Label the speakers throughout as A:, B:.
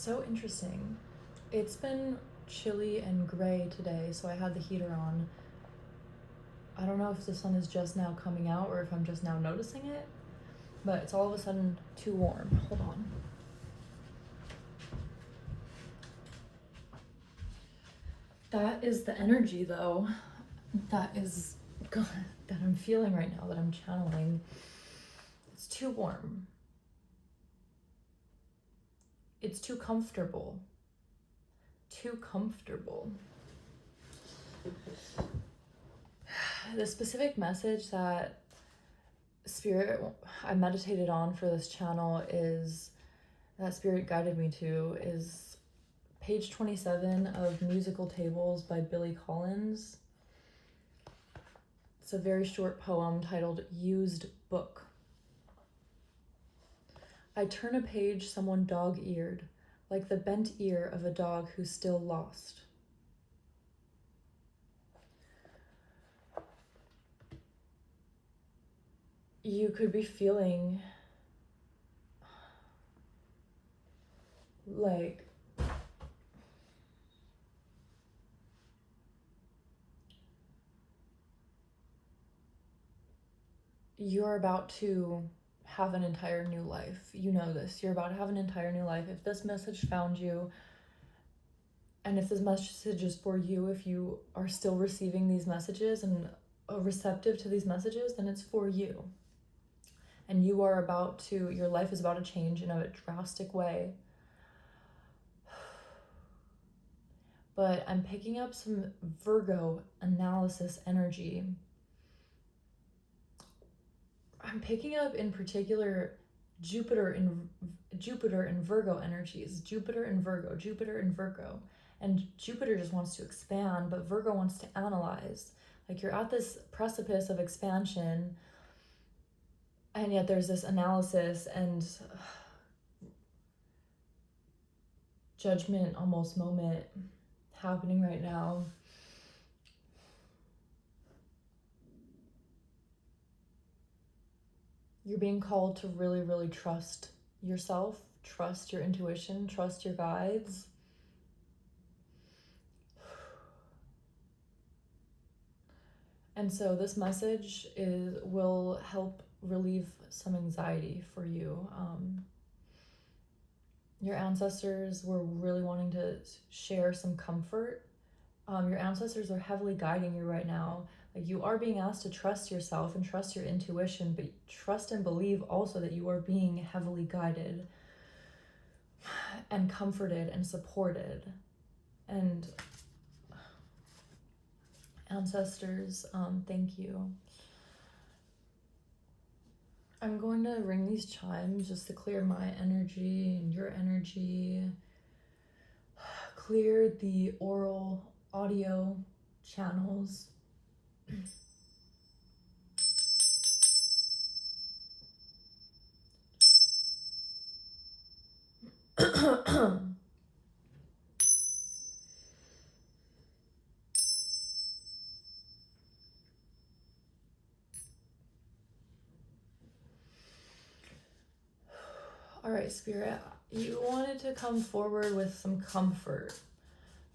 A: So interesting. It's been chilly and gray today, so I had the heater on. I don't know if the sun is just now coming out or if I'm just now noticing it, but it's all of a sudden too warm. Hold on. That is the energy, though, that is that I'm feeling right now, that I'm channeling. It's too warm. It's too comfortable. Too comfortable. The specific message that Spirit I meditated on for this channel is that Spirit guided me to is page 27 of Musical Tables by Billy Collins. It's a very short poem titled Used Book. I turn a page someone dog-eared, like the bent ear of a dog who's still lost. You could be feeling like you're about to have an entire new life. You know this. You're about to have an entire new life. If this message found you, and if this message is for you, if you are still receiving these messages and receptive to these messages, then it's for you. And you are about to, your life is about to change in a drastic way. But I'm picking up some Virgo analysis energy. I'm picking up in particular Jupiter and Virgo energies. Jupiter and Virgo. And Jupiter just wants to expand, but Virgo wants to analyze. Like you're at this precipice of expansion, and yet there's this analysis and judgment almost moment happening right now. You're being called to really, really trust yourself, trust your intuition, trust your guides. And so this message will help relieve some anxiety for you. Your ancestors were really wanting to share some comfort. Your ancestors are heavily guiding you right now. Like you are being asked to trust yourself and trust your intuition, but trust and believe also that you are being heavily guided and comforted and supported. And ancestors, thank you. I'm going to ring these chimes just to clear my energy and your energy. Clear the oral audio channels. All right, Spirit, you wanted to come forward with some comfort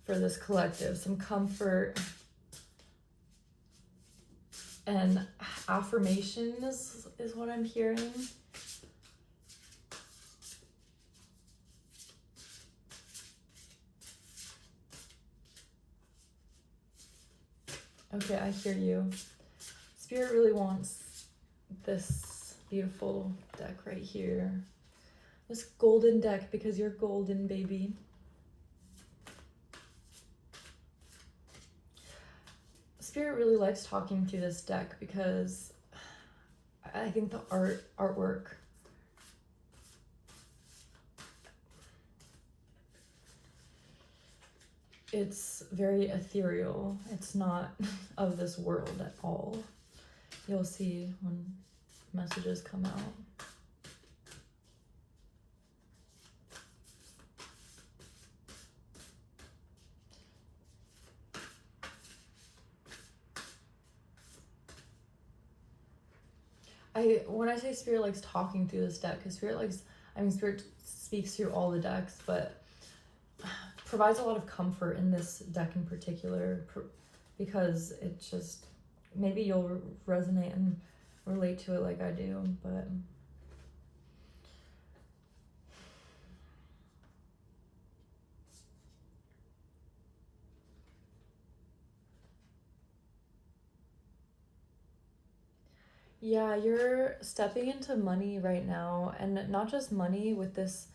A: for this collective, some comfort and affirmations is what I'm hearing. Okay, I hear you. Spirit really wants this beautiful deck right here. This golden deck, because you're golden, baby. Spirit really likes talking through this deck because I think the artwork it's very ethereal. It's not of this world at all. You'll see when messages come out. When I say Spirit likes talking through this deck, because Spirit speaks through all the decks, but provides a lot of comfort in this deck in particular, because it just, maybe you'll resonate and relate to it like I do, but yeah, you're stepping into money right now, and not just money with this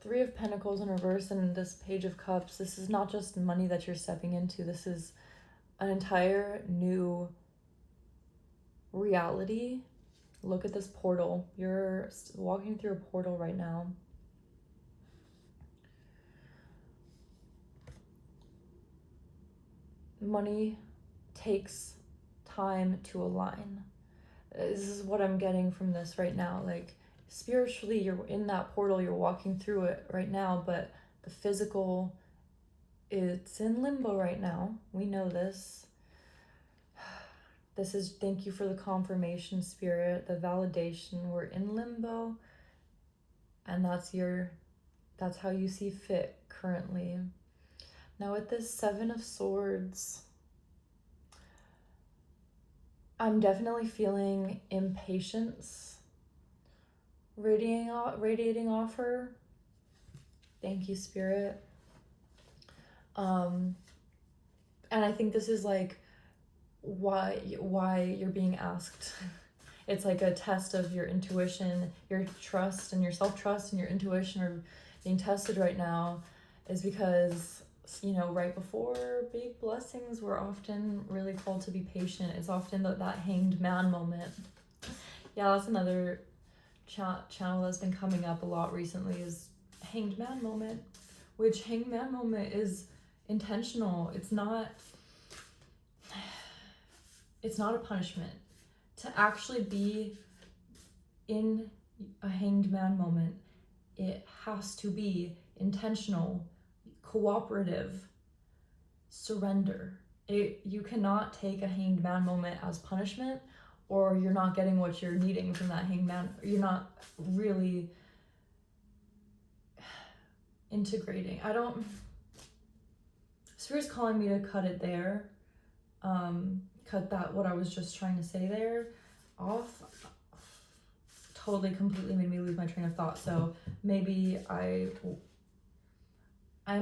A: Three of Pentacles in reverse and this Page of Cups. This is not just money that you're stepping into. This is an entire new reality. Look at this portal. You're walking through a portal right now. Money takes time to align. This is what I'm getting from this right now. Like, spiritually, you're in that portal, you're walking through it right now, but the physical, it's in limbo right now. We know this. This is, thank you for the confirmation, Spirit, the validation. We're in limbo, and that's how you see fit currently. Now with this Seven of Swords, I'm definitely feeling impatience radiating off her. Thank you, Spirit. And I think this is like why you're being asked. It's like a test of your intuition, your trust, and your self-trust and your intuition are being tested right now, is because, you know, right before big blessings, we're often really called to be patient. It's often that hanged man moment. Yeah, that's another channel that's been coming up a lot recently, is hanged man moment, which hanged man moment is intentional. It's not a punishment. To actually be in a hanged man moment, it has to be intentional, cooperative, surrender. You cannot take a hanged man moment as punishment, or you're not getting what you're needing from that hanged man. You're not really integrating. Spirit's calling me to cut it there. Cut that, what I was just trying to say there, off. Totally, completely made me lose my train of thought. So maybe I'm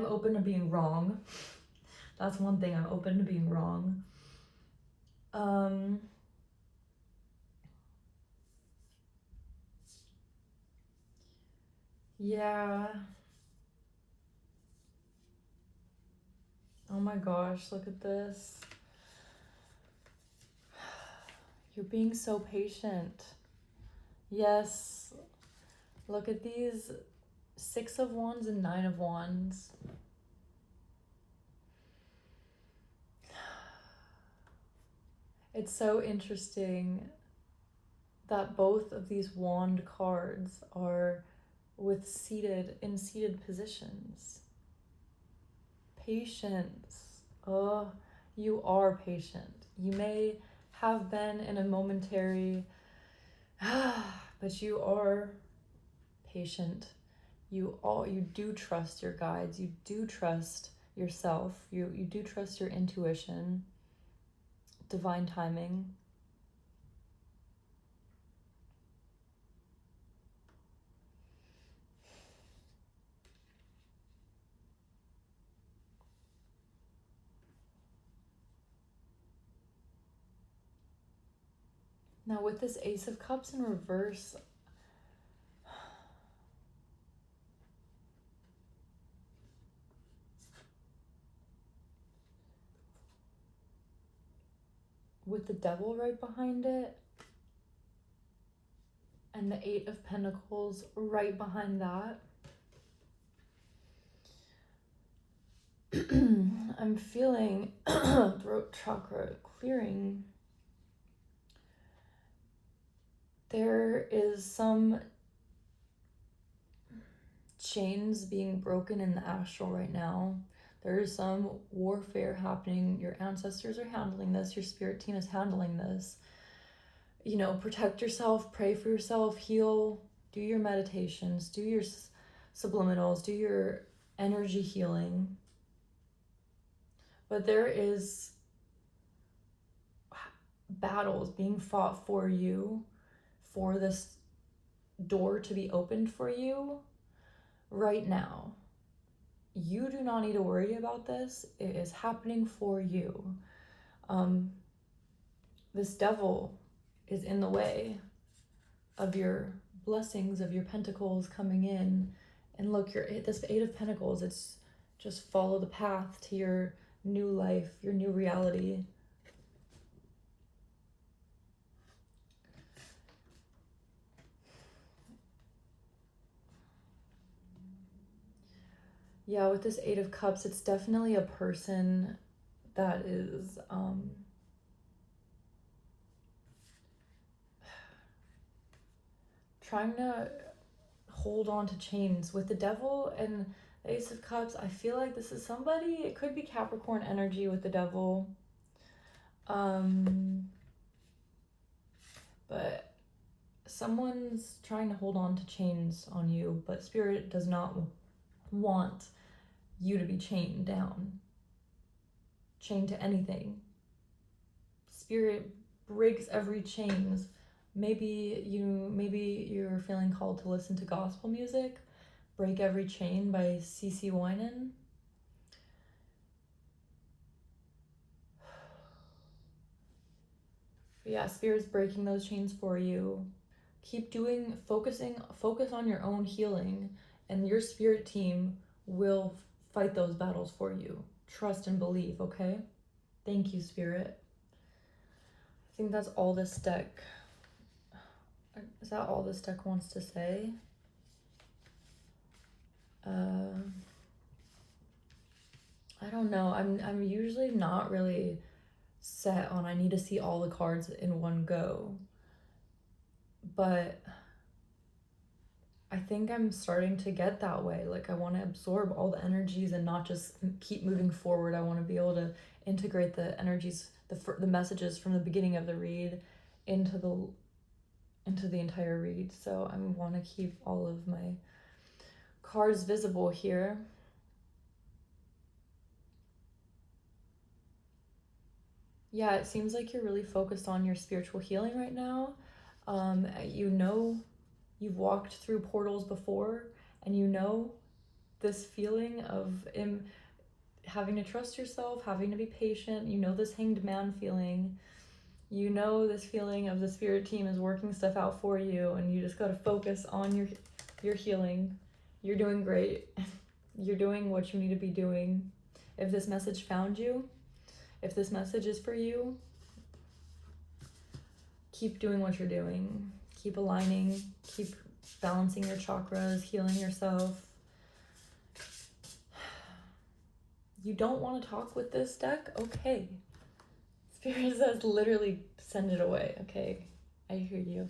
A: open to being wrong. That's one thing, I'm open to being wrong. Yeah. Oh my gosh, look at this. You're being so patient. Yes. Look at these 6 of Wands and 9 of Wands. It's so interesting that both of these wand cards are in seated positions. Patience. Oh, you are patient. You may have been in a momentary, but you are patient. You do trust your guides. You do trust yourself. You do trust your intuition, divine timing. Now with this Ace of Cups in reverse, with the Devil right behind it, and the 8 of Pentacles right behind that, I'm feeling throat chakra clearing. There is some chains being broken in the astral right now. There is some warfare happening. Your ancestors are handling this. Your spirit team is handling this. You know, protect yourself, pray for yourself, heal, do your meditations, do your subliminals, do your energy healing. But there is battles being fought for you, for this door to be opened for you right now. You do not need to worry about this. It is happening for you. This devil is in the way of your blessings, of your pentacles coming in. And look, this 8 of Pentacles, it's just follow the path to your new life, your new reality. Yeah, with this 8 of Cups, it's definitely a person that is trying to hold on to chains. With the Devil and the Ace of Cups, I feel like this is somebody, it could be Capricorn energy with the Devil. But someone's trying to hold on to chains on you, but Spirit does not want you to be chained down, chained to anything. Spirit breaks every chains. Maybe you're feeling called to listen to gospel music. Break Every Chain by CeCe Winans. Yeah, Spirit's breaking those chains for you. Keep focus on your own healing, and your spirit team will fight those battles for you. Trust and believe, okay? Thank you, Spirit. I think that's all this deck. Is that all this deck wants to say? I don't know. I'm usually not really set on I need to see all the cards in one go. But I think I'm starting to get that way. Like, I want to absorb all the energies and not just keep moving forward. I want to be able to integrate the energies, the messages from the beginning of the read into the entire read. So I want to keep all of my cards visible here. Yeah, it seems like you're really focused on your spiritual healing right now. You've walked through portals before, and this feeling of having to trust yourself, having to be patient. This Hanged Man feeling. This feeling of the spirit team is working stuff out for you, and you just got to focus on your healing. You're doing great. You're doing what you need to be doing. If this message found you, if this message is for you, keep doing what you're doing. Keep aligning, keep balancing your chakras, healing yourself. You don't want to talk with this deck? Okay. Spirit says literally send it away. Okay, I hear you.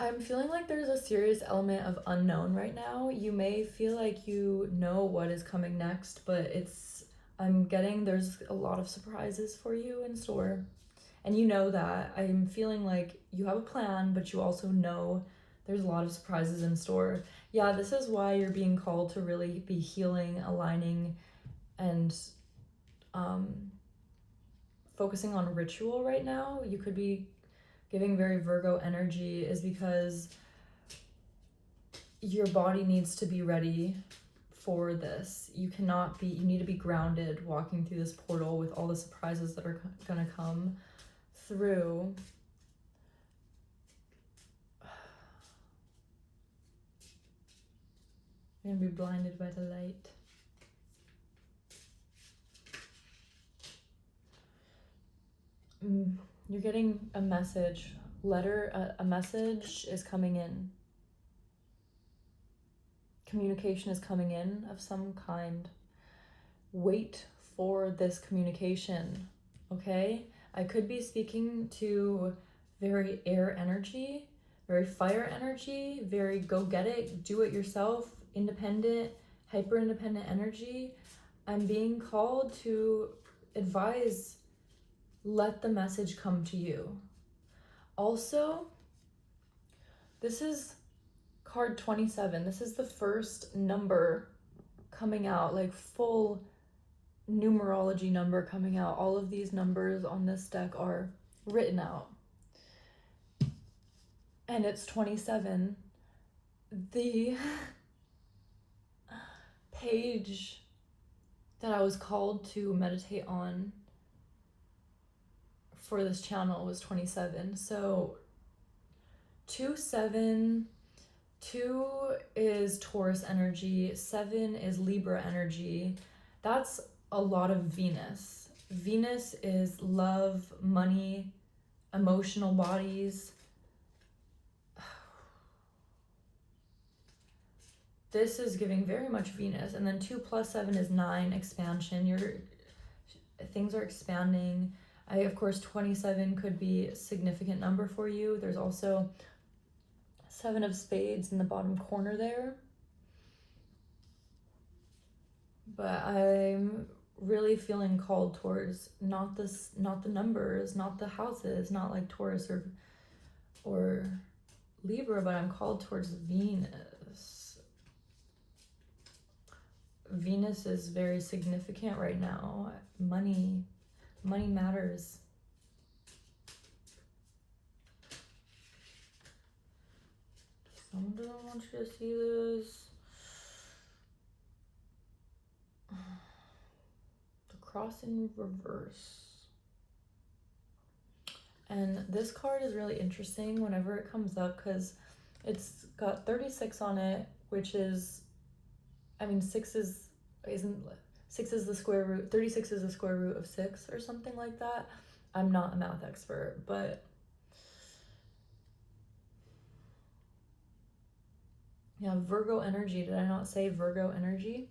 A: I'm feeling like there's a serious element of unknown right now. You may feel like you know what is coming next, but I'm getting there's a lot of surprises for you in store. And you know that. I'm feeling like you have a plan, but you also know there's a lot of surprises in store. Yeah, this is why you're being called to really be healing, aligning, and focusing on ritual right now. You could be giving very Virgo energy, is because your body needs to be ready for this. You need to be grounded walking through this portal with all the surprises that are gonna come through. You're gonna be blinded by the light. You're getting a message. A message is coming in. Communication is coming in of some kind. Wait for this communication, okay? I could be speaking to very air energy, very fire energy, very go get it, do it yourself, independent, hyper independent energy. I'm being called to advise, let the message come to you. Also, this is card 27. This is the first number coming out, like full numerology number coming out. All of these numbers on this deck are written out. And it's 27. The page that I was called to meditate on for this channel was 27. So 2 is Taurus energy, 7 is Libra energy. That's a lot of Venus. Venus is love, money, emotional bodies. This is giving very much Venus. And then 2 + 7 is 9, expansion. Things are expanding. Of course, 27 could be a significant number for you. There's also 7 of spades in the bottom corner there. But I'm really feeling called towards not the numbers, not the houses, not like Taurus or Libra, but I'm called towards Venus. Venus is very significant right now. Money matters. Someone doesn't want you to see this. The cross in reverse. And this card is really interesting whenever it comes up because it's got 36 on it, which is, I mean, 6 is the square root, 36 is the square root of 6 or something like that. I'm not a math expert, but yeah, Virgo energy. Did I not say Virgo energy?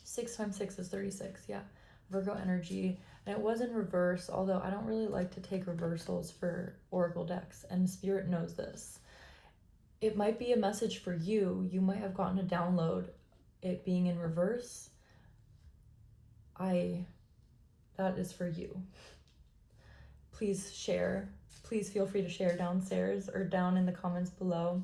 A: 6 times 6 is 36, yeah. Virgo energy. And it was in reverse, although I don't really like to take reversals for oracle decks, and Spirit knows this. It might be a message for you. You might have gotten a download, it being in reverse. That is for you. Please share. Please feel free to share downstairs or down in the comments below.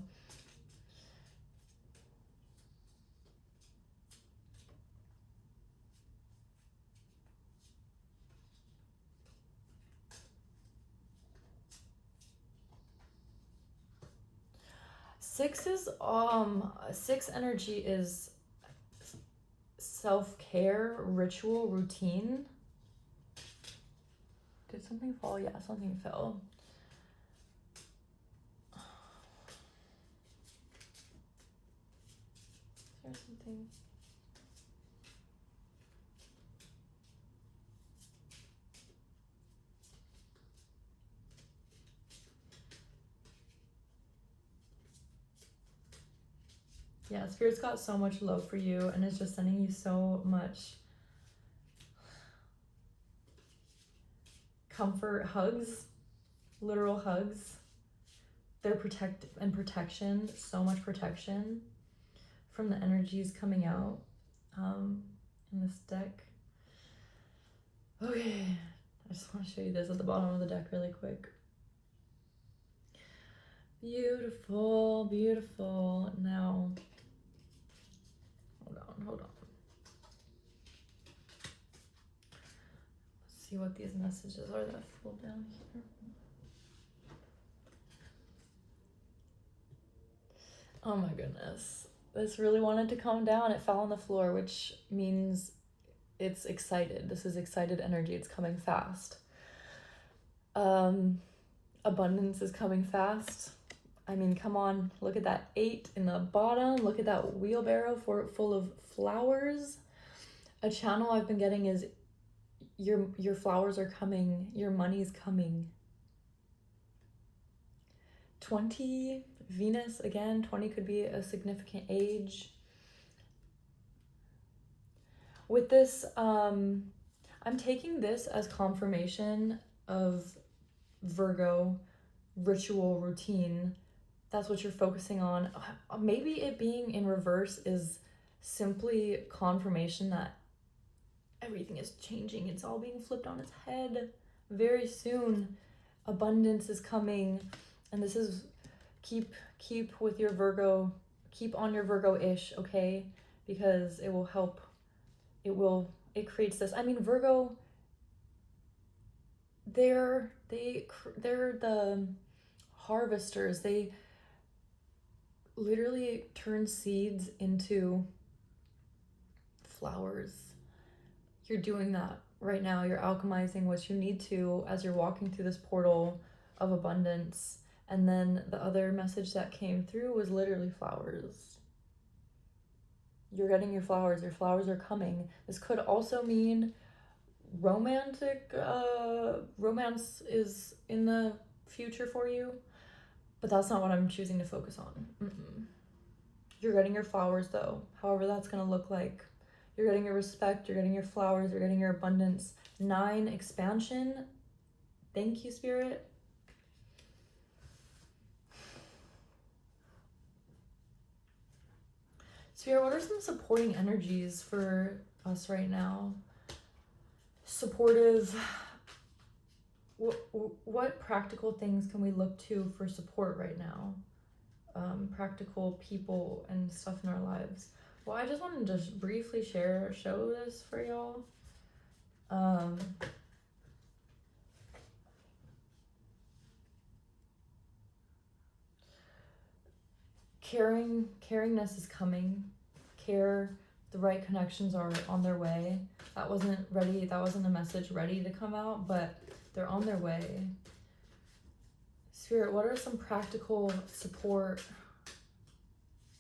A: Six energy is self-care, ritual, routine. Did something fall? Yeah, something fell. Is there something? Yeah, Spirit's got so much love for you and is just sending you so much comfort, hugs, literal hugs. They're protection, so much protection from the energies coming out in this deck. Okay, I just want to show you this at the bottom of the deck really quick. Beautiful, beautiful. Now, hold on. Let's see what these messages are that fall down here. Oh my goodness. This really wanted to come down. It fell on the floor, which means it's excited. This is excited energy. It's coming fast. Abundance is coming fast. I mean, come on. Look at that 8 in the bottom. Look at that wheelbarrow full of flowers. A channel I've been getting is your flowers are coming. Your money's coming. 20, Venus again. 20 could be a significant age. With this, I'm taking this as confirmation of Virgo ritual routine, that's what you're focusing on. Maybe it being in reverse is simply confirmation that everything is changing. It's all being flipped on its head. Very soon, abundance is coming, and this is keep with your Virgo, keep on your Virgo-ish, okay? Because it will help. It creates this. I mean, Virgo, they're the harvesters. They literally turn seeds into flowers. You're doing that right now. You're alchemizing what you need to as you're walking through this portal of abundance. And then the other message that came through was literally flowers. You're getting your flowers. Your flowers are coming. This could also mean romance is in the future for you, but that's not what I'm choosing to focus on. You're getting your flowers though, however that's gonna look like. You're getting your respect, you're getting your flowers, you're getting your abundance. 9, expansion. Thank you, Spirit. Spirit, what are some supporting energies for us right now? Supportive. What practical things can we look to for support right now? Practical people and stuff in our lives. Well, I just want to just briefly show this for y'all. Caringness is coming. The right connections are on their way. That wasn't a message ready to come out, but they're on their way. Spirit, what are some practical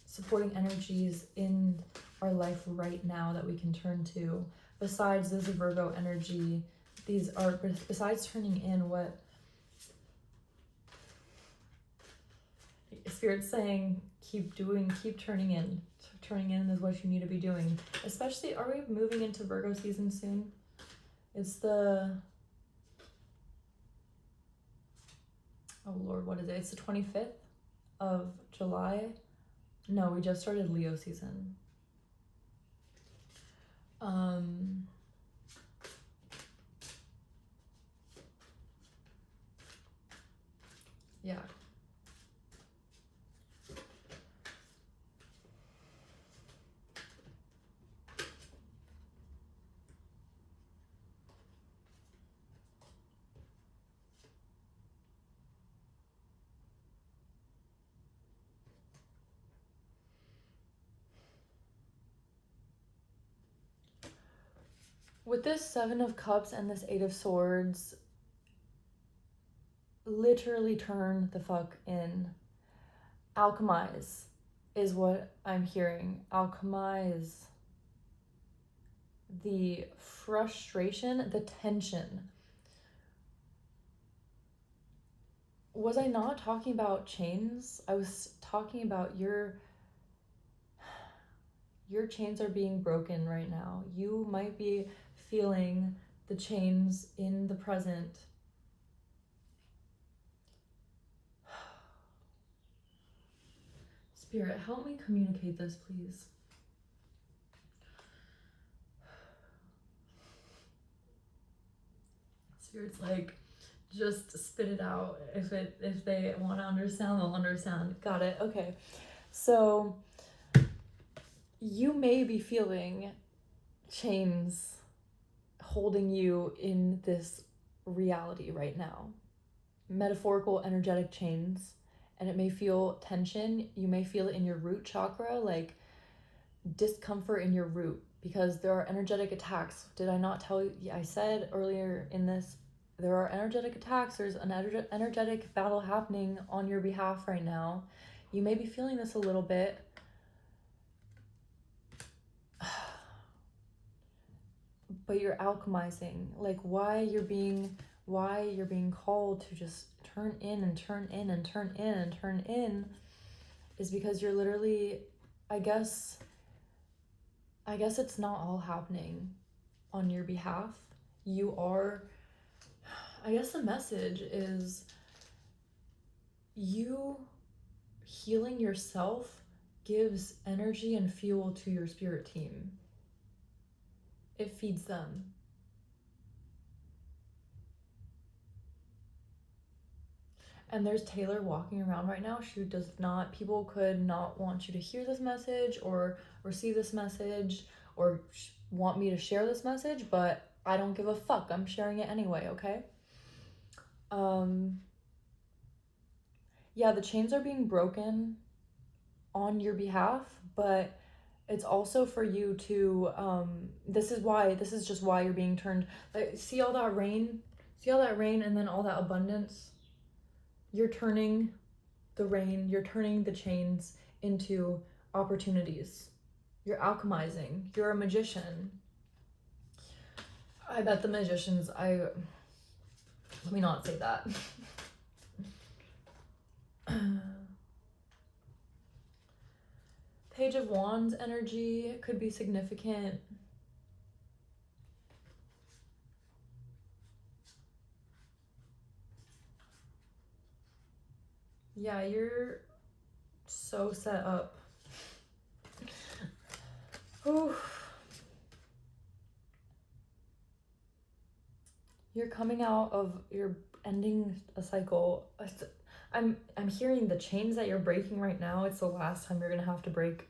A: supporting energies in our life right now that we can turn to? Besides this Virgo energy, these are, besides turning in, what Spirit's saying, keep turning in. Turning in is what you need to be doing. Especially, are we moving into Virgo season soon? It's the, oh Lord, what is it? It's the 25th of July. No, we just started Leo season. Yeah. With this 7 of Cups and this 8 of Swords, literally turn the fuck in. Alchemize is what I'm hearing. Alchemize the frustration, the tension. Was I not talking about chains? I was talking about your chains are being broken right now. You might be feeling the chains in the present. Spirit, help me communicate this, please. Spirit's like, just spit it out. If they want to understand, they'll understand. Got it. Okay. So you may be feeling chains holding you in this reality right now. Metaphorical energetic chains. And it may feel tension. You may feel it in your root chakra, like discomfort in your root, because there are energetic attacks. Did I not tell you? I said earlier in this, there are energetic attacks. There's an energetic battle happening on your behalf right now. You may be feeling this a little bit. But you're alchemizing. Like why you're being called to just turn in and turn in and turn in and turn in is because you're literally, I guess it's not all happening on your behalf. You are, I guess the message is you healing yourself gives energy and fuel to your spirit team. It feeds them. And there's Taylor walking around right now. She does not, people could not want you to hear this message or receive this message or want me to share this message, but I don't give a fuck. I'm sharing it anyway, okay? Yeah, the chains are being broken on your behalf, but it's also for you to, this is just why you're being turned, like, see all that rain and then all that abundance? You're turning the rain, you're turning the chains into opportunities. You're alchemizing. You're a magician. I bet the magicians, let me not say that. Page of Wands energy could be significant. Yeah, you're so set up. Ooh. You're coming out of, you're ending a cycle. I'm hearing the chains that you're breaking right now, it's the last time you're gonna have to break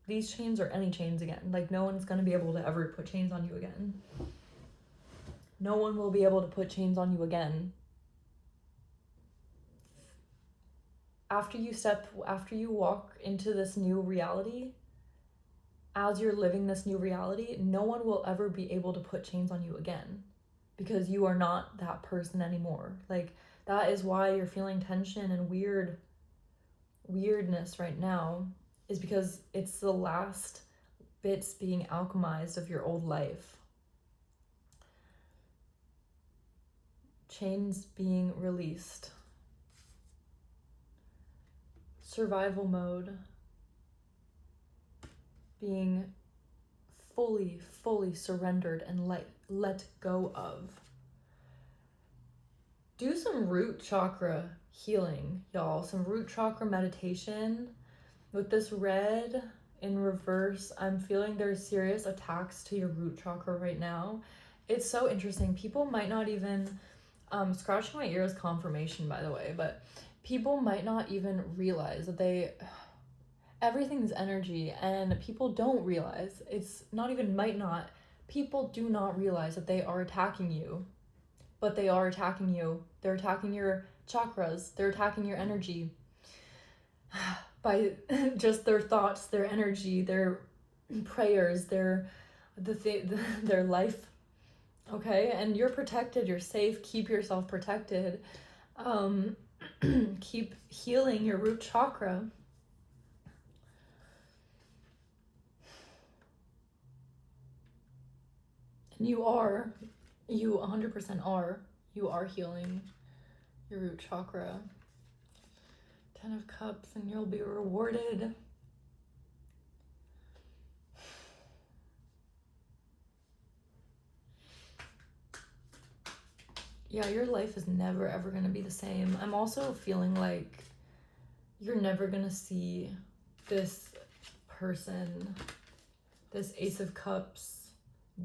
A: these chains or any chains again. Like, no one's gonna be able to ever put chains on you again. No one will be able to put chains on you again. After you walk into this new reality, as you're living this new reality, no one will ever be able to put chains on you again, because you are not that person anymore. Like, that is why you're feeling tension and weirdness right now, is because it's the last bits being alchemized of your old life. Chains being released. Survival mode being fully surrendered and let go of. Do some root chakra healing, y'all. Some root chakra meditation. With this red in reverse, I'm feeling there's serious attacks to your root chakra right now. It's so interesting. People might not even, scratching my ears confirmation, by the way, but people might not even realize that everything's energy, and people don't realize, it's not even might not, people do not realize that they are attacking you, but they are attacking you. They're attacking your chakras, they're attacking your energy by just their thoughts, their energy, their prayers, their life. Okay, and you're protected, you're safe. Keep yourself protected. Keep healing your root chakra. And you 100% are. You are healing your root chakra. 10 of Cups, and you'll be rewarded. Yeah, your life is never ever gonna be the same. I'm also feeling like you're never gonna see this person, this Ace of Cups,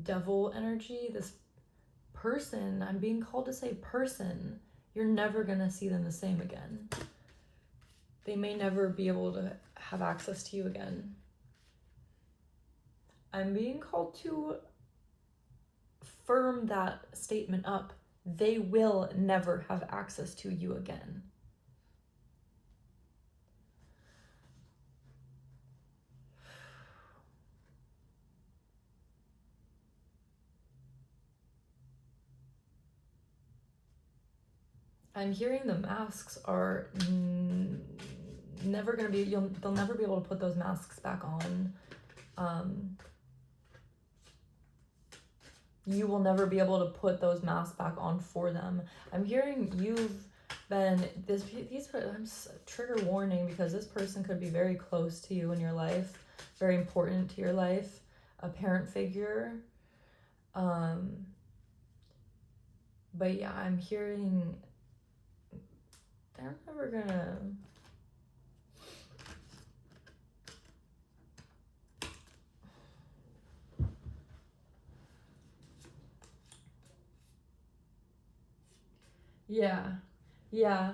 A: devil energy, this person, I'm being called to say person, you're never gonna see them the same again. They may never be able to have access to you again. I'm being called to firm that statement up. They will never have access to you again. I'm hearing the masks are never gonna be, they'll never be able to put those masks back on. You will never be able to put those masks back on for them. I'm hearing you've been, I'm trigger warning, because this person could be very close to you in your life, very important to your life, a parent figure. But yeah, I'm hearing They're never gonna... Yeah. Yeah.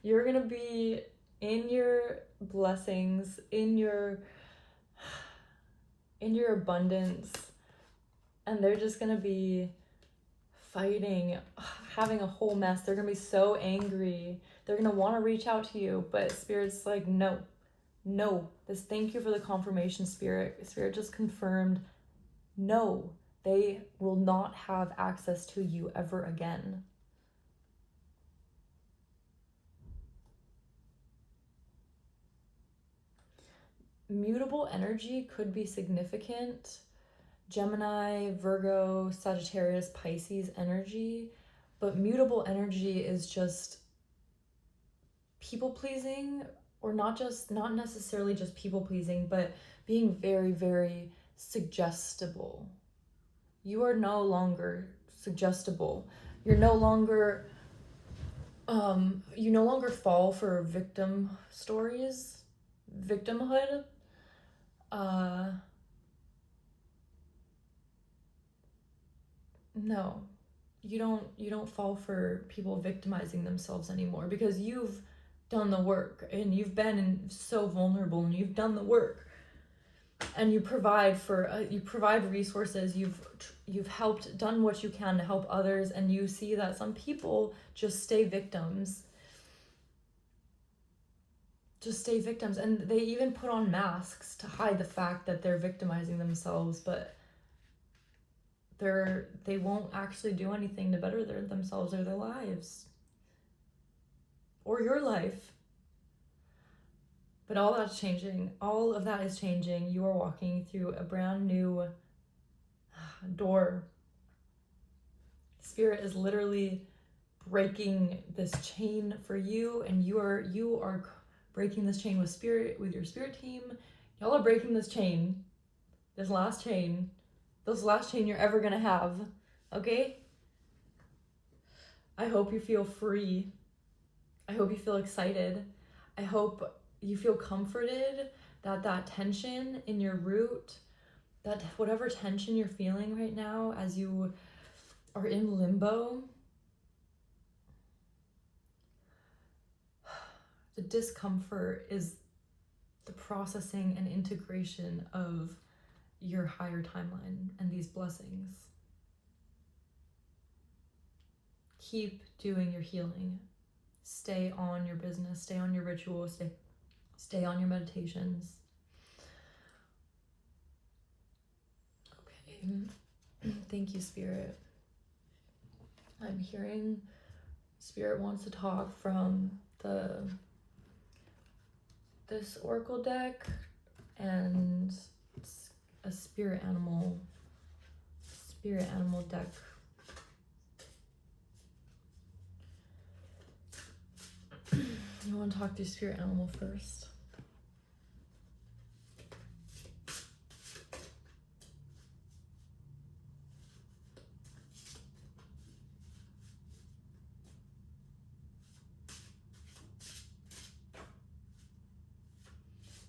A: You're gonna be in your blessings, in your abundance, and they're just gonna be fighting, having a whole mess. They're gonna be so angry. They're gonna want to reach out to you, but Spirit's like, no. Thank you for the confirmation, Spirit. Spirit just confirmed, no, they will not have access to you ever again. Mutable energy could be significant. Gemini, Virgo, Sagittarius, Pisces energy. But mutable energy is just people pleasing, or not necessarily just people pleasing, but being very, very suggestible. You are no longer suggestible. You're no longer you no longer fall for victim stories, victimhood. No, you don't fall for people victimizing themselves anymore, because you've done the work and you've been so vulnerable and you've done the work, and you provide resources. You've helped, done what you can to help others, and you see that some people just stay victims. And they even put on masks to hide the fact that they're victimizing themselves, but they won't actually do anything to better themselves or their lives or your life. But all that's changing. All of that is changing. You are walking through a brand new door. Spirit is literally breaking this chain for you, and you are breaking this chain with Spirit, with your Spirit team. Y'all are breaking this chain. This last chain you're ever gonna have. Okay? I hope you feel free. I hope you feel excited. I hope you feel comforted that tension in your root, that whatever tension you're feeling right now as you are in limbo, the discomfort is the processing and integration of your higher timeline and these blessings. Keep doing your healing. Stay on your business, stay on your rituals, stay on your meditations. Okay. Thank you, Spirit. I'm hearing Spirit wants to talk from this oracle deck and a spirit animal deck. You want to talk to spirit animal first?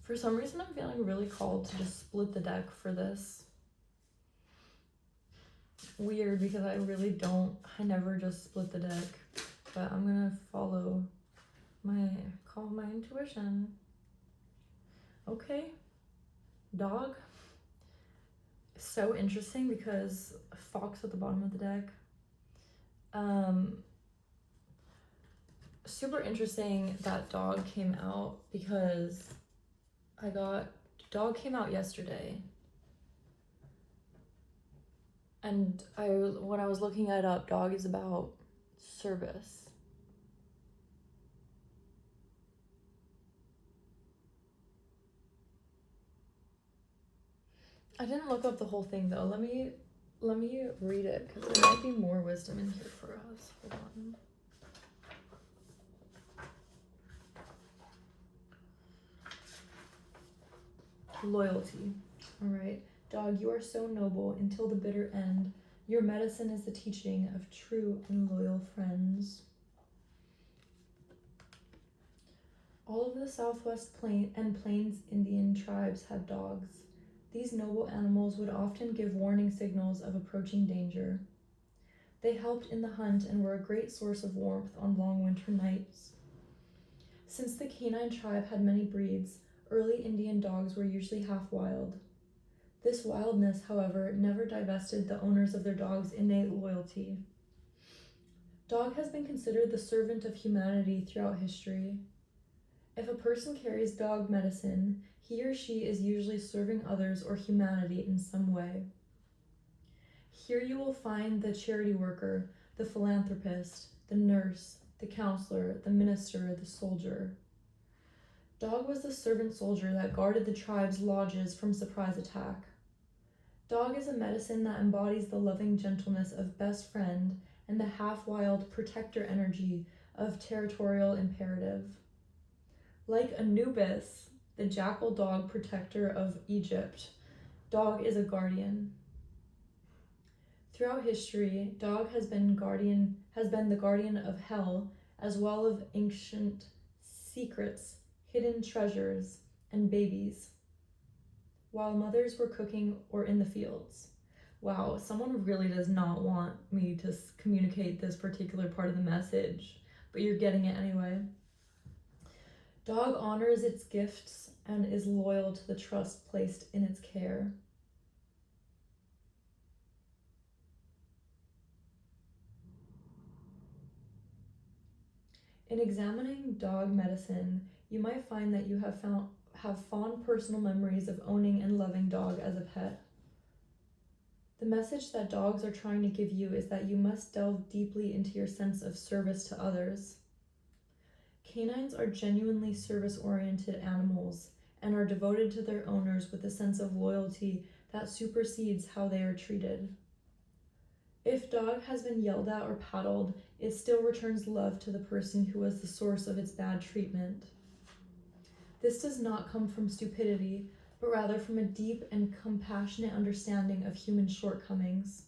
A: For some reason, I'm feeling really called to just split the deck for this. Weird, because I never just split the deck, but I'm gonna follow my intuition. Okay, dog. So interesting, because fox at the bottom of the deck. Super interesting that dog came out, because dog came out yesterday, and when I was looking it up, dog is about service. I didn't look up the whole thing though. Let me read it, because there might be more wisdom in here for us. Hold on. Loyalty. All right. Dog, you are so noble until the bitter end. Your medicine is the teaching of true and loyal friends. All of the Southwest Plains Indian tribes had dogs. These noble animals would often give warning signals of approaching danger. They helped in the hunt and were a great source of warmth on long winter nights. Since the canine tribe had many breeds, early Indian dogs were usually half wild. This wildness, however, never divested the owners of their dogs' innate loyalty. Dog has been considered the servant of humanity throughout history. If a person carries dog medicine, he or she is usually serving others or humanity in some way. Here you will find the charity worker, the philanthropist, the nurse, the counselor, the minister, the soldier. Dog was the servant soldier that guarded the tribe's lodges from surprise attack. Dog is a medicine that embodies the loving gentleness of best friend and the half-wild protector energy of territorial imperative. Like Anubis, the jackal dog protector of Egypt, dog is a guardian. Throughout history, dog has been the guardian of hell, as well as ancient secrets, hidden treasures, and babies, while mothers were cooking or in the fields. Wow, someone really does not want me to communicate this particular part of the message, but you're getting it anyway. Dog honors its gifts and is loyal to the trust placed in its care. In examining dog medicine, you might find that you have fond personal memories of owning and loving dog as a pet. The message that dogs are trying to give you is that you must delve deeply into your sense of service to others. Canines are genuinely service-oriented animals and are devoted to their owners with a sense of loyalty that supersedes how they are treated. If dog has been yelled at or paddled, it still returns love to the person who was the source of its bad treatment. This does not come from stupidity, but rather from a deep and compassionate understanding of human shortcomings.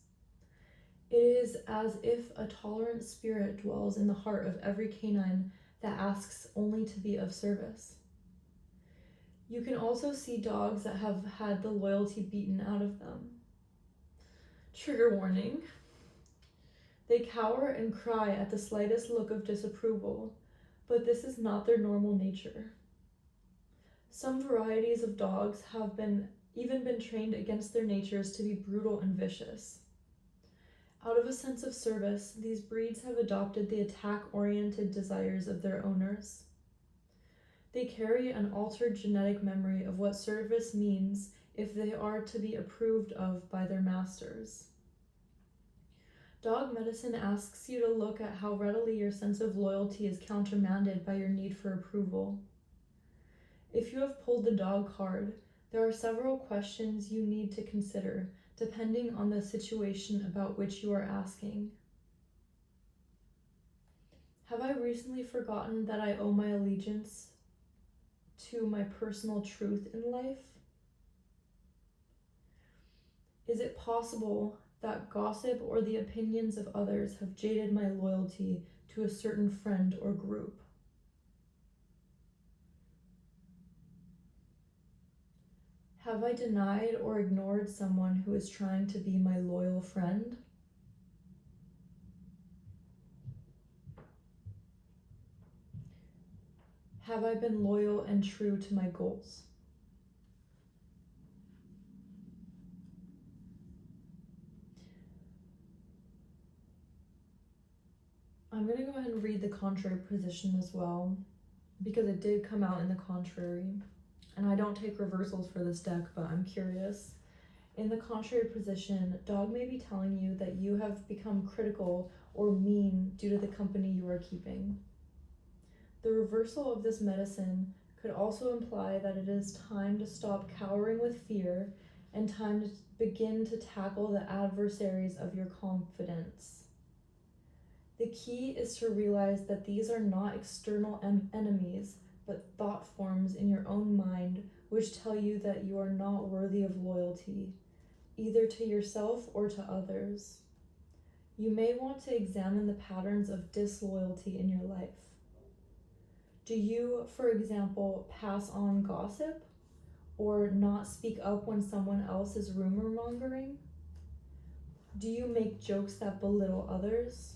A: It is as if a tolerant spirit dwells in the heart of every canine that asks only to be of service. You can also see dogs that have had the loyalty beaten out of them. Trigger warning. They cower and cry at the slightest look of disapproval, but this is not their normal nature. Some varieties of dogs have even been trained against their natures to be brutal and vicious. Out of a sense of service, these breeds have adopted the attack-oriented desires of their owners. They carry an altered genetic memory of what service means if they are to be approved of by their masters. Dog medicine asks you to look at how readily your sense of loyalty is countermanded by your need for approval. If you have pulled the dog card, there are several questions you need to consider, depending on the situation about which you are asking. Have I recently forgotten that I owe my allegiance to my personal truth in life? Is it possible that gossip or the opinions of others have jaded my loyalty to a certain friend or group? Have I denied or ignored someone who is trying to be my loyal friend? Have I been loyal and true to my goals? I'm going to go ahead and read the contrary position as well, because it did come out in the contrary. And I don't take reversals for this deck, but I'm curious. In the contrary position, dog may be telling you that you have become critical or mean due to the company you are keeping. The reversal of this medicine could also imply that it is time to stop cowering with fear and time to begin to tackle the adversaries of your confidence. The key is to realize that these are not external enemies, but thought forms in your own mind which tell you that you are not worthy of loyalty, either to yourself or to others. You may want to examine the patterns of disloyalty in your life. Do you, for example, pass on gossip or not speak up when someone else is rumor mongering? Do you make jokes that belittle others?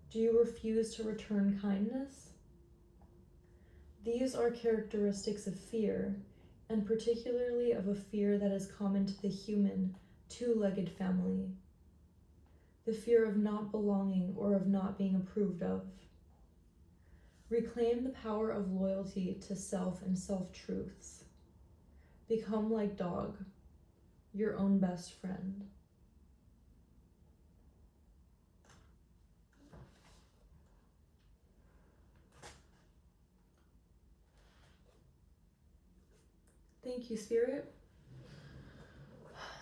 A: Do you refuse to return kindness? These are characteristics of fear, and particularly of a fear that is common to the human, two-legged family. The fear of not belonging or of not being approved of. Reclaim the power of loyalty to self and self-truths. Become like dog, your own best friend. Thank you, Spirit.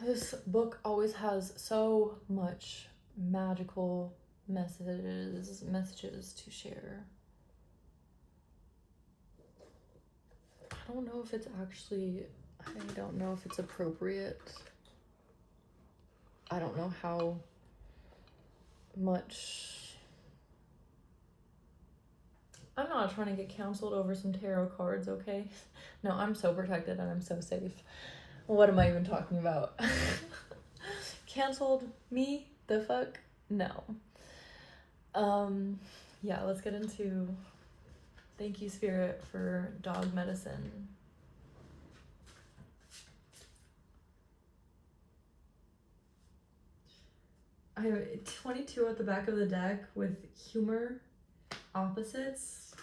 A: This book always has so much magical messages to share. I don't know if it's appropriate. I don't know how much. I'm not trying to get canceled over some tarot cards, okay? No, I'm so protected and I'm so safe. What am I even talking about? Canceled? Me? The fuck? No. Yeah, let's get into thank you, Spirit, for dog medicine. I have 22 at the back of the deck with humor, opposites.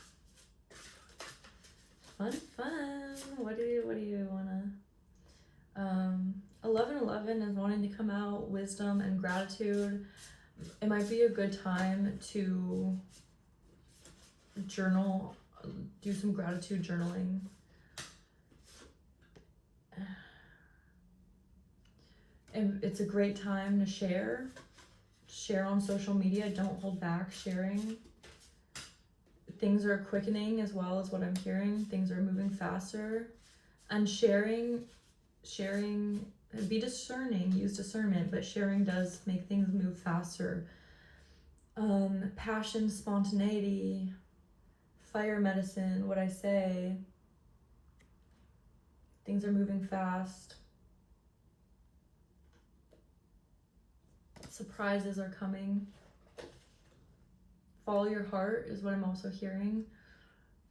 A: Fun. What do you wanna? 11 is wanting to come out, wisdom and gratitude. It might be a good time to journal, do some gratitude journaling. And it's a great time to share on social media. Don't hold back sharing. Things are quickening as well as what I'm hearing. Things are moving faster. And sharing, be discerning, use discernment, but sharing does make things move faster. Passion, spontaneity, fire medicine, what I say. Things are moving fast. Surprises are coming. Follow your heart is what I'm also hearing.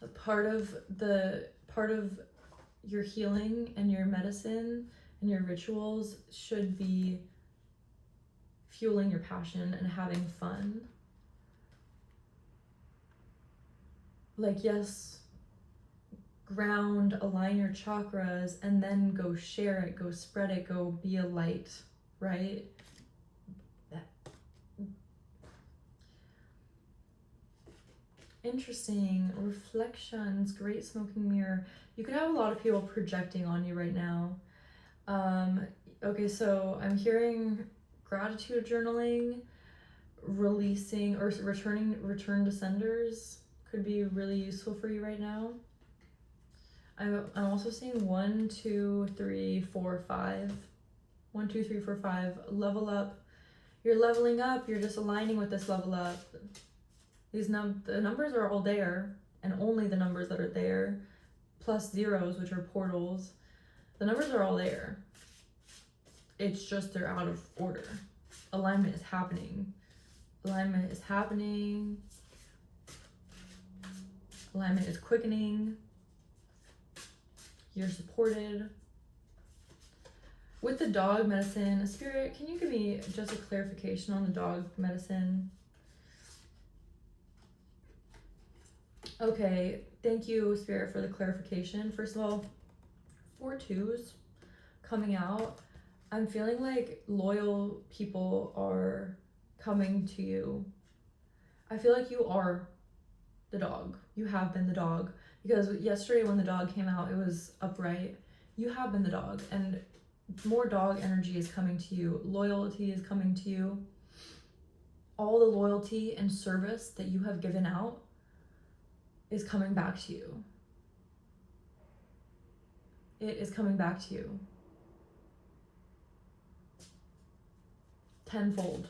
A: The part of your healing and your medicine and your rituals should be fueling your passion and having fun. Like, yes, ground, align your chakras, and then go share it, go spread it, go be a light, right? Interesting. Reflections, great smoking mirror. You could have a lot of people projecting on you right now. Okay, so I'm hearing gratitude journaling, releasing or return to senders could be really useful for you right now. I'm also seeing 1, 2, 3, 4, 5. 1, 2, 3, 4, 5. Level up. You're leveling up. You're just aligning with this level up. The numbers are all there, and only the numbers that are there, plus zeros, which are portals. The numbers are all there. It's just they're out of order. Alignment is happening. Alignment is happening. Alignment is quickening. You're supported. With the dog medicine, Spirit, can you give me just a clarification on the dog medicine? Okay, thank you, Spirit, for the clarification. First of all, 4 2s coming out. I'm feeling like loyal people are coming to you. I feel like you are the dog. You have been the dog. Because yesterday when the dog came out, it was upright. You have been the dog, and more dog energy is coming to you. Loyalty is coming to you. All the loyalty and service that you have given out is coming back to you. It is coming back to you. Tenfold.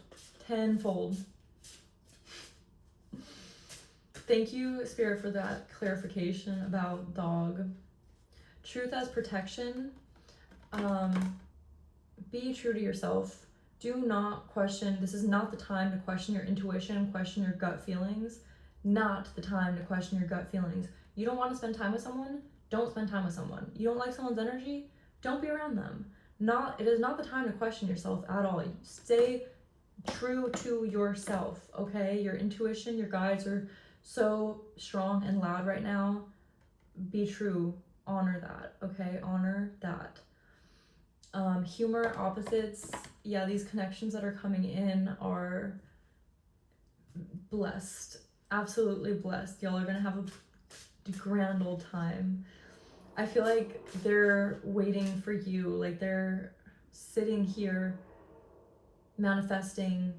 A: Thank you, Spirit, for that clarification about dog. Truth as protection. Be true to yourself. Do not question. This is not the time to question your intuition, question your gut feelings. Not the time to question your gut feelings. You don't want to spend time with someone? Don't spend time with someone. You don't like someone's energy? Don't be around them. It is not the time to question yourself at all. Stay true to yourself, okay? Your intuition, your guides are so strong and loud right now. Be true. Honor that, okay? Honor that. Humor, opposites. Yeah, these connections that are coming in are blessed. Absolutely blessed. Y'all are gonna have a grand old time. I feel like they're waiting for you. Like they're sitting here manifesting,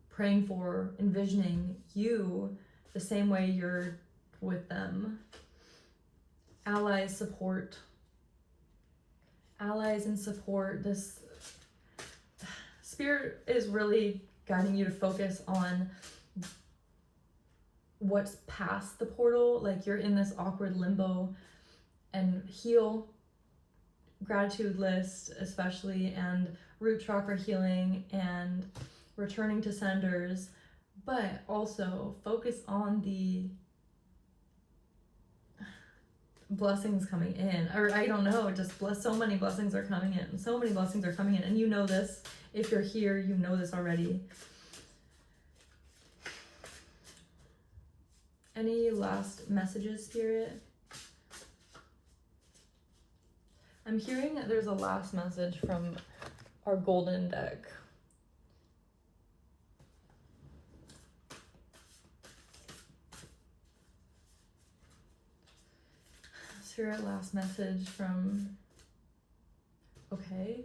A: praying for, envisioning you the same way you're with them. Allies, support. Allies and support. This Spirit is really guiding you to focus on what's past the portal. Like you're in this awkward limbo, and heal. Gratitude list especially, and root chakra healing and returning to senders, but also focus on the blessings coming in. Or I don't know, just so many blessings are coming in. So many blessings are coming in, and you know this. If you're here, you know this already. Any last messages, Spirit? I'm hearing that there's a last message from our golden deck. Spirit, last message from... Okay.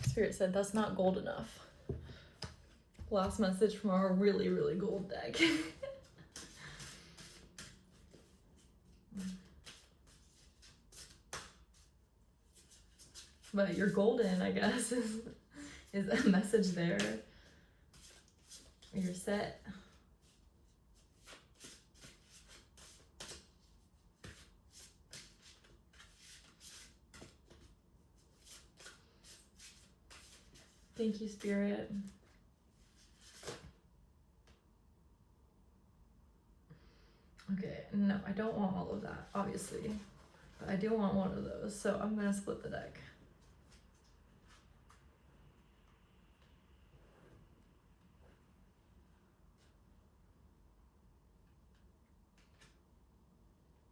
A: Spirit said that's not gold enough. Last message from our really, really gold deck. But you're golden, I guess, is a message there. You're set. Thank you, Spirit. Okay, no, I don't want all of that, obviously. But I do want one of those, so I'm gonna split the deck.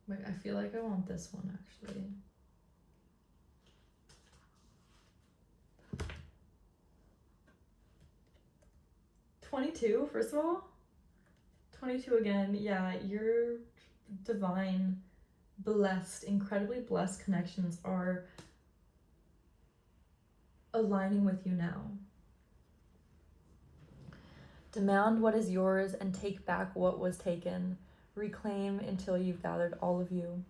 A: Wait, I feel like I want this one, actually. $22, first of all. 22 again. Yeah, your divine, blessed, incredibly blessed connections are aligning with you now. Demand what is yours and take back what was taken. Reclaim until you've gathered all of you.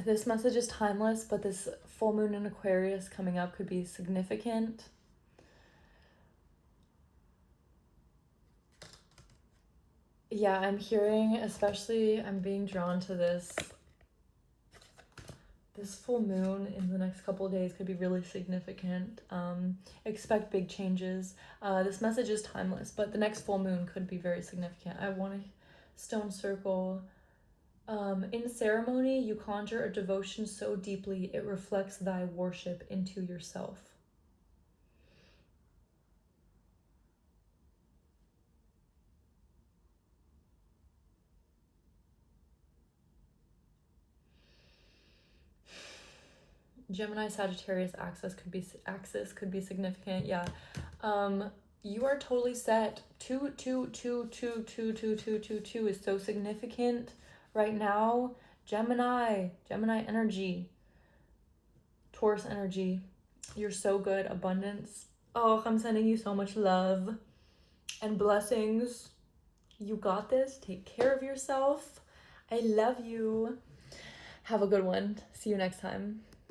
A: This message is timeless, but this full moon in Aquarius coming up could be significant. Yeah, I'm hearing, especially, I'm being drawn to this full moon in the next couple of days could be really significant. Expect big changes. This message is timeless, but the next full moon could be very significant. I want a stone circle. In ceremony, you conjure a devotion so deeply it reflects thy worship into yourself. Gemini Sagittarius axis could be significant. Yeah. You are totally set. 2 is so significant right now. Gemini energy, Taurus energy. You're so good. Abundance. Oh, I'm sending you so much love and blessings. You got this. Take care of yourself. I love you. Have a good one. See you next time.